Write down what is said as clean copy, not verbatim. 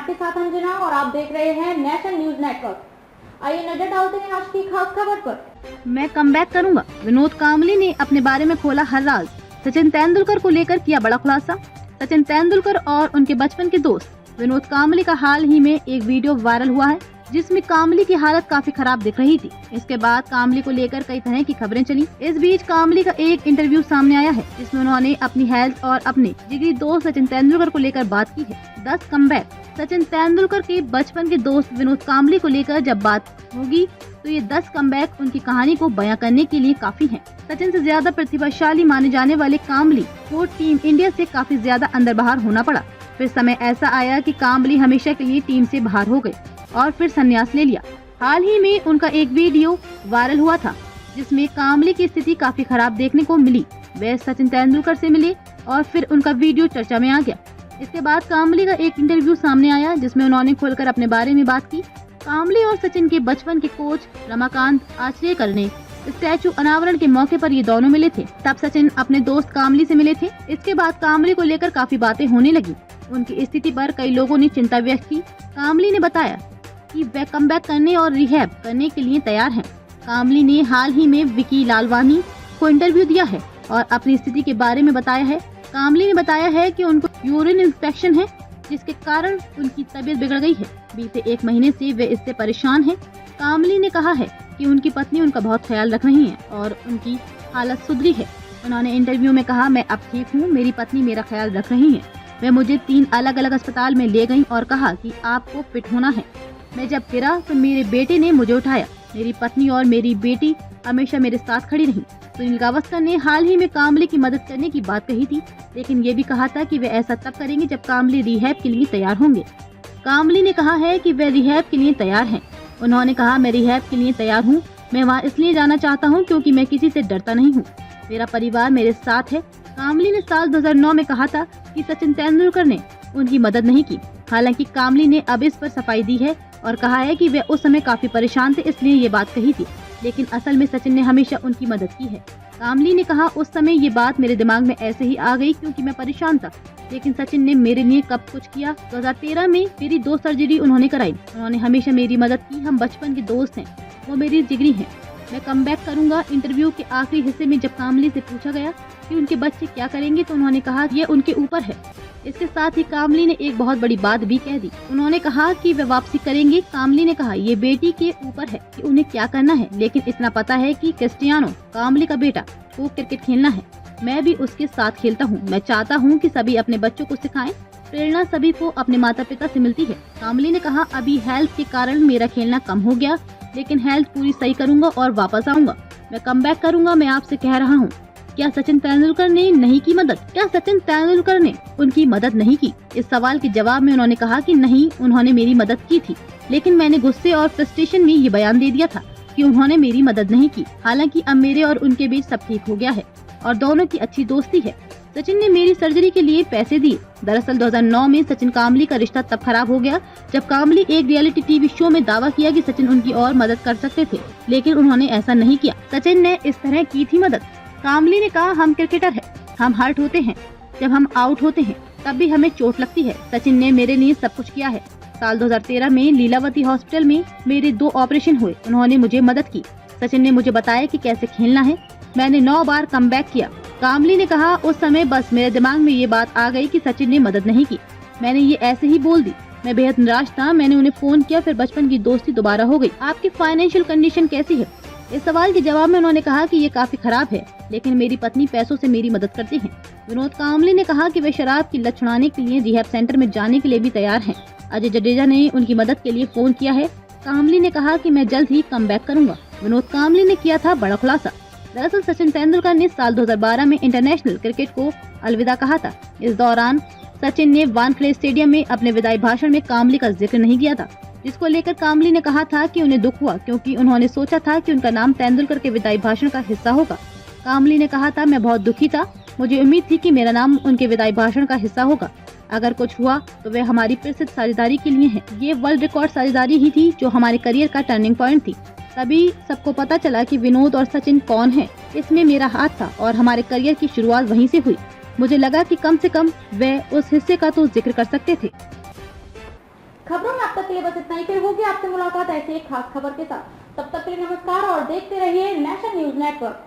आपके साथ अंजना और आप देख रहे हैं नेशनल न्यूज नेटवर्क। आइए नजर डालते हैं आज की खास खबर पर। मैं कमबैक करूंगा, विनोद कांबली ने अपने बारे में खोला हर राज। सचिन तेंदुलकर को लेकर किया बड़ा खुलासा। सचिन तेंदुलकर और उनके बचपन के दोस्त विनोद कांबली का हाल ही में एक वीडियो वायरल हुआ है जिसमें कांबली की हालत काफी खराब दिख रही थी। इसके बाद कांबली को लेकर कई तरह की खबरें चली। इस बीच कांबली का एक इंटरव्यू सामने आया है जिसमें उन्होंने अपनी हेल्थ और अपने जिगरी दोस्त सचिन तेंदुलकर को लेकर बात की है। 10 कमबैक। सचिन तेंदुलकर के बचपन के दोस्त विनोद कांबली को लेकर जब बात होगी तो ये 10 कमबैक उनकी कहानी को बयां करने के लिए काफी हैं। सचिन से ज्यादा प्रतिभाशाली माने जाने वाले कांबली को टीम इंडिया से काफी ज्यादा अंदर बाहर होना पड़ा। फिर समय ऐसा आया कि कांबली हमेशा के लिए टीम से बाहर हो गए और फिर संन्यास ले लिया। हाल ही में उनका एक वीडियो वायरल हुआ था जिसमें कांबली की स्थिति काफी खराब देखने को मिली। वे सचिन तेंदुलकर से मिले और फिर उनका वीडियो चर्चा में आ गया। इसके बाद कांबली का एक इंटरव्यू सामने आया जिसमें उन्होंने खुलकर अपने बारे में बात की। कांबली और सचिन के बचपन के कोच रमाकांत आचरेकर ने स्टैचू अनावरण के मौके पर ये दोनों मिले थे। तब सचिन अपने दोस्त कांबली से मिले थे। इसके बाद कांबली को लेकर काफी बातें होने लगी। उनकी स्थिति पर कई लोगों ने चिंता व्यक्त की। कांबली ने बताया कि वे कमबैक करने और रिहैब करने के लिए तैयार हैं। कांबली ने हाल ही में विकी लालवानी को इंटरव्यू दिया है और अपनी स्थिति के बारे में बताया है। कांबली ने बताया है कि उनको यूरिन इन्फेक्शन है जिसके कारण उनकी तबीयत बिगड़ गई है। बीते 1 महीने से वे इससे परेशान हैं। कांबली ने कहा है कि उनकी पत्नी उनका बहुत ख्याल रख रही है और उनकी हालत सुधरी है। उन्होंने इंटरव्यू में कहा, मैं अब ठीक हूँ, मेरी पत्नी मेरा ख्याल रख रही है। वे मुझे 3 अलग अलग अस्पताल में ले गयी और कहा कि आपको फिट होना है। मैं जब गिरा तो मेरे बेटे ने मुझे उठाया। मेरी पत्नी और मेरी बेटी हमेशा मेरे साथ खड़ी रही। सुनील गावस्कर ने हाल ही में कांबली की मदद करने की बात कही थी, लेकिन ये भी कहा था कि वे ऐसा तब करेंगे जब कांबली रिहैब के लिए तैयार होंगे। कांबली ने कहा है कि वे रिहैब के लिए तैयार हैं। उन्होंने कहा, मैं रिहैब के लिए तैयार हूँ। मैं वहाँ इसलिए जाना चाहता हूँ क्योंकि मैं किसी से डरता नहीं हूँ। मेरा परिवार मेरे साथ है। कांबली ने साल 2009 में कहा था कि सचिन तेंदुलकर ने उनकी मदद नहीं की। हालांकि कांबली ने अब इस पर सफाई दी है और कहा है कि वे उस समय काफी परेशान थे इसलिए ये बात कही थी, लेकिन असल में सचिन ने हमेशा उनकी मदद की है। कांबली ने कहा, उस समय ये बात मेरे दिमाग में ऐसे ही आ गई क्योंकि मैं परेशान था, लेकिन सचिन ने मेरे लिए कब कुछ किया। 2013 में मेरी 2 सर्जरी उन्होंने कराई। उन्होंने हमेशा मेरी मदद की। हम बचपन के दोस्त हैं। वो मेरी जिगरी हैं। मैं कमबैक करूंगा। इंटरव्यू के आखिरी हिस्से में जब कांबली से पूछा गया कि उनके बच्चे क्या करेंगे तो उन्होंने कहा ये उनके ऊपर है। इसके साथ ही कांबली ने एक बहुत बड़ी बात भी कह दी। उन्होंने कहा कि वे वापसी करेंगे। कांबली ने कहा, ये बेटी के ऊपर है कि उन्हें क्या करना है, लेकिन इतना पता है कि क्रिस्टियानो कांबली का बेटा को क्रिकेट खेलना है। मैं भी उसके साथ खेलता हूँ। मैं चाहता हूँ कि सभी अपने बच्चों को सिखाएं। प्रेरणा सभी को अपने माता पिता से मिलती है। कांबली ने कहा, अभी हेल्थ के कारण मेरा खेलना कम हो गया, लेकिन हेल्थ पूरी सही करूंगा और वापस आऊंगा। मैं कमबैक करूंगा। मैं आपसे कह रहा हूँ, क्या सचिन तेंदुलकर ने नहीं की मदद? क्या सचिन तेंदुलकर ने उनकी मदद नहीं की? इस सवाल के जवाब में उन्होंने कहा कि नहीं, उन्होंने मेरी मदद की थी, लेकिन मैंने गुस्से और फ्रस्ट्रेशन में ये बयान दे दिया था कि उन्होंने मेरी मदद नहीं की। हालांकि अब मेरे और उनके बीच सब ठीक हो गया है और दोनों की अच्छी दोस्ती है। सचिन ने मेरी सर्जरी के लिए पैसे दिए। दरअसल 2009 में सचिन कांबली का रिश्ता तब खराब हो गया जब कांबली एक रियलिटी टीवी शो में दावा किया कि सचिन उनकी और मदद कर सकते थे, लेकिन उन्होंने ऐसा नहीं किया। सचिन ने इस तरह की थी मदद। कांबली ने कहा, हम क्रिकेटर हैं, हम हर्ट होते हैं, जब हम आउट होते हैं तब भी हमें चोट लगती है। सचिन ने मेरे लिए सब कुछ किया है। साल 2013 में लीलावती हॉस्पिटल में मेरे 2 ऑपरेशन हुए। उन्होंने मुझे मदद की। सचिन ने मुझे बताया कि कैसे खेलना है। मैंने 9 बार कमबैक किया। कांबली ने कहा, उस समय बस मेरे दिमाग में ये बात आ गई कि सचिन ने मदद नहीं की। मैंने ये ऐसे ही बोल दी। मैं बेहद निराश था। मैंने उन्हें फोन किया, फिर बचपन की दोस्ती दोबारा हो गई। आपकी फाइनेंशियल कंडीशन कैसी है? इस सवाल के जवाब में उन्होंने कहा कि ये काफी खराब है, लेकिन मेरी पत्नी पैसों से मेरी मदद करती है। विनोद कांबली ने कहा कि वे शराब की लत छुड़ाने के लिए रिहैब सेंटर में जाने के लिए भी तैयार हैं। अजय जडेजा ने उनकी मदद के लिए फोन किया है। कांबली ने कहा कि मैं जल्द ही कमबैक करूंगा। विनोद कांबली ने किया था बड़ा खुलासा। दरअसल सचिन तेंदुलकर ने साल 2012 में इंटरनेशनल क्रिकेट को अलविदा कहा था। इस दौरान सचिन ने वानखेड़े स्टेडियम में अपने विदाई भाषण में कांबली का जिक्र नहीं किया था, जिसको लेकर कांबली ने कहा था कि उन्हें दुख हुआ क्योंकि उन्होंने सोचा था कि उनका नाम तेंदुलकर के विदाई भाषण का हिस्सा होगा। कांबली ने कहा था, मैं बहुत दुखी था। मुझे उम्मीद थी कि मेरा नाम उनके विदाई भाषण का हिस्सा होगा। अगर कुछ हुआ तो वे हमारी प्रसिद्ध साझेदारी के लिए है। ये वर्ल्ड रिकॉर्ड साझेदारी ही थी जो हमारे करियर का टर्निंग पॉइंट थी। तभी सबको पता चला कि विनोद और सचिन कौन है। इसमें मेरा हाथ था और हमारे करियर की शुरुआत वहीं से हुई। मुझे लगा कि कम से कम वे उस हिस्से का तो जिक्र कर सकते थे। खबरों में अब तक के लिए बस इतना ही, फिर होगी आपसे मुलाकात ऐसी एक खास खबर के साथ। तब तक के लिए नमस्कार और देखते रहिए नेशन न्यूज नेटवर्क।